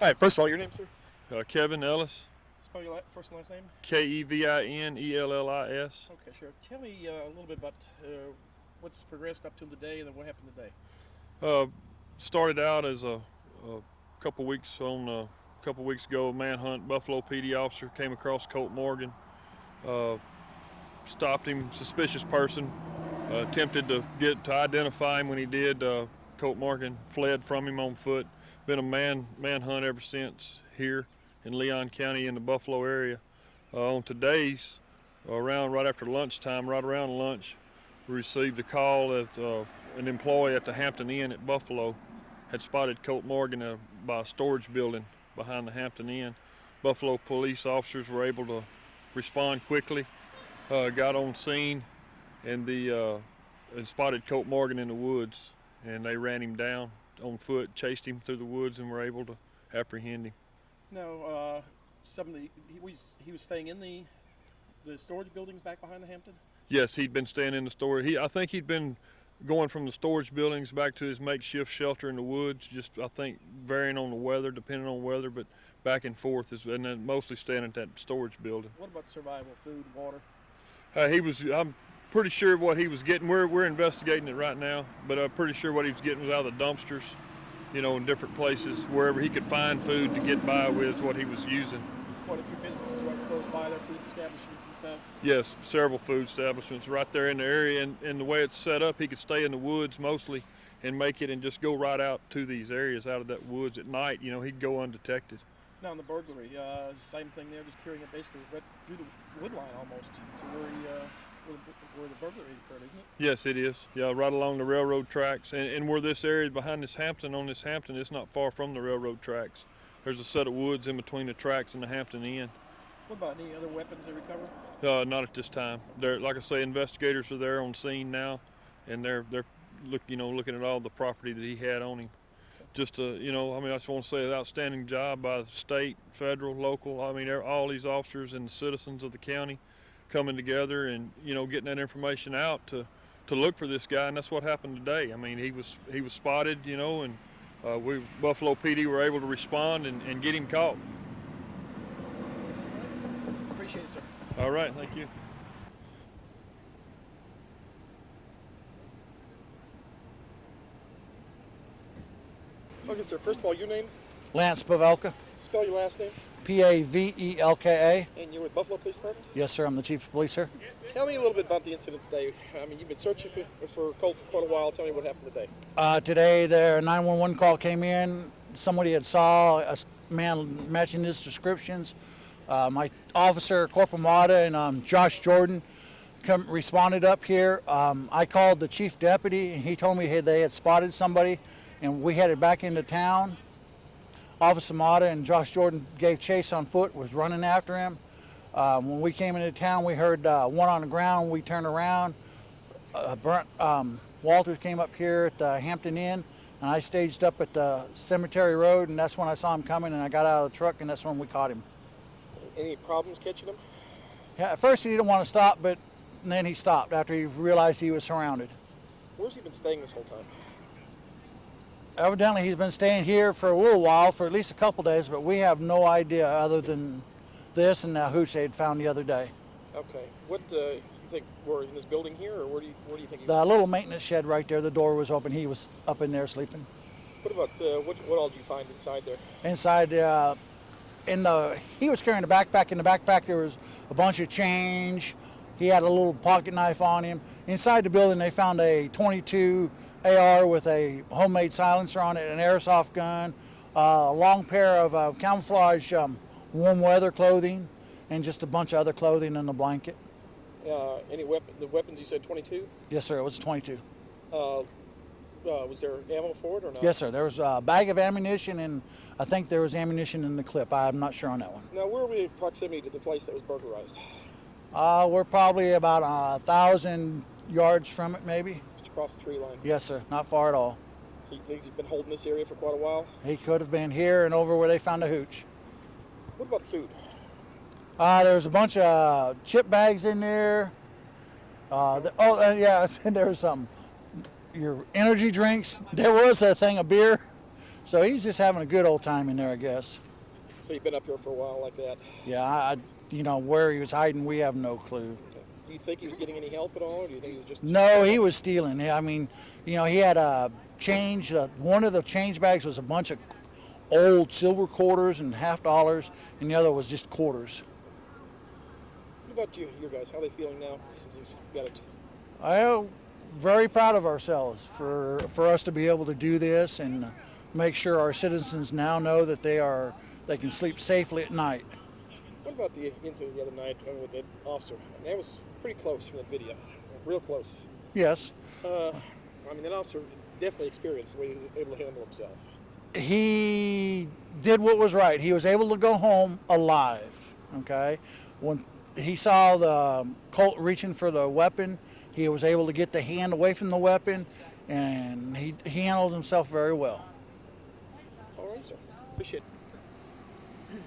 All right, first of all, your name, sir? Kevin Ellis. Spell your first and last name? Kevinellis. Okay, sure. Tell me a little bit about what's progressed up till today and then what happened today. Started out as a couple weeks ago. A Manhunt Buffalo PD officer came across Colt Morgan, stopped him, suspicious person, attempted to identify him. When he did, Colt Morgan fled from him on foot. Been a manhunt ever since here in Leon County in the Buffalo area. On today's, right after lunchtime, right around lunch, we received a call that an employee at the Hampton Inn at Buffalo had spotted Colt Morgan by a storage building behind the Hampton Inn. Buffalo police officers were able to respond quickly, got on scene, and spotted Colt Morgan in the woods, and they ran him down on foot, chased him through the woods, and were able to apprehend him. Now, he was staying in the storage buildings back behind the Hampton? Yes, he'd been staying in the storage. I think he'd been going from the storage buildings back to his makeshift shelter in the woods, just I think varying on the weather, depending on weather, but back and forth, and then mostly staying at that storage building. What about survival, food, water? I'm pretty sure what he was getting. We're investigating it right now, but I'm pretty sure what he was getting was out of the dumpsters, in different places, wherever he could find food to get by with, what he was using. What if your business is right close by there, food establishments and stuff? Yes, several food establishments right there in the area, and the way it's set up, he could stay in the woods mostly and make it and just go right out to these areas out of that woods at night. He'd go undetected. Now in the burglary, same thing there, just carrying it basically right through the wood line almost to where the burglary occurred, isn't it? Yes, it is. Yeah, right along the railroad tracks, and where this area behind this Hampton, it's not far from the railroad tracks. There's a set of woods in between the tracks and the Hampton Inn. What about any other weapons they recovered? Not at this time. Like I say, investigators are there on scene now, and they're looking at all the property that he had on him. Okay. Just I just want to say an outstanding job by the state, federal, local. All these officers and the citizens of the county coming together and getting that information out to look for this guy, and that's what happened today. He was spotted, and Buffalo PD were able to respond and get him caught. Appreciate it, sir. All right, thank you. Okay, sir. First of all, your name? Lance Pavelka. Spell your last name. Pavelka. And you're with Buffalo Police Department? Yes, sir. I'm the chief of police, sir. Tell me a little bit about the incident today. You've been searching for Colt for quite a while. Tell me what happened today. Today, their 911 call came in. Somebody had saw a man matching his descriptions. My officer, Corporal Mata, and Josh Jordan responded up here. I called the chief deputy, and he told me they had spotted somebody, and we headed back into town. Officer Mata and Josh Jordan gave chase on foot, was running after him. When we came into town, we heard one on the ground. We turned around. Brent Walters came up here at the Hampton Inn, and I staged up at the Cemetery Road, and that's when I saw him coming, and I got out of the truck, and that's when we caught him. Any problems catching him? Yeah, at first he didn't want to stop, but then he stopped after he realized he was surrounded. Where's he been staying this whole time? Evidently he's been staying here for a little while, for at least a couple days, but we have no idea other than this and the hooch they had found the other day. Okay. What do you think, we're in this building here, or where do you think? The little maintenance shed right there, the door was open. He was up in there sleeping. What about, what all did you find inside there? Inside, he was carrying a backpack. In the backpack there was a bunch of change. He had a little pocket knife on him. Inside the building they found a .22 AR with a homemade silencer on it, an airsoft gun, a long pair of camouflage warm weather clothing, and just a bunch of other clothing and a blanket. Any weapon? The weapons you said 22? Yes, sir. It was a 22. Was there ammo for it or not? Yes, sir. There was a bag of ammunition, and I think there was ammunition in the clip. I'm not sure on that one. Now, where are we in proximity to the place that was burglarized? We're probably about 1,000 yards from it, maybe. Just across the tree line? Yes, sir. Not far at all. So you think he's been holding this area for quite a while? He could have been here and over where they found the hooch. What about food? There was a bunch of chip bags in there. Yeah, there was some your energy drinks. There was a thing of beer. So he's just having a good old time in there, I guess. So you've been up here for a while like that. Yeah, where he was hiding, we have no clue. Do you think he was getting any help at all, or do you think he was just... No, he was stealing. I mean, he had a change. One of the change bags was a bunch of old silver quarters and $50, and the other was just quarters. What about you guys? How are they feeling now since he's got it? I'm very proud of ourselves for us to be able to do this and make sure our citizens now know that they can sleep safely at night. What about the incident the other night with the officer? That was pretty close from the video, real close. Yes. I mean, that officer definitely experienced the way he was able to handle himself. He did what was right. He was able to go home alive, okay? When he saw the Colt reaching for the weapon, he was able to get the hand away from the weapon, and he handled himself very well. All right, sir. Appreciate it.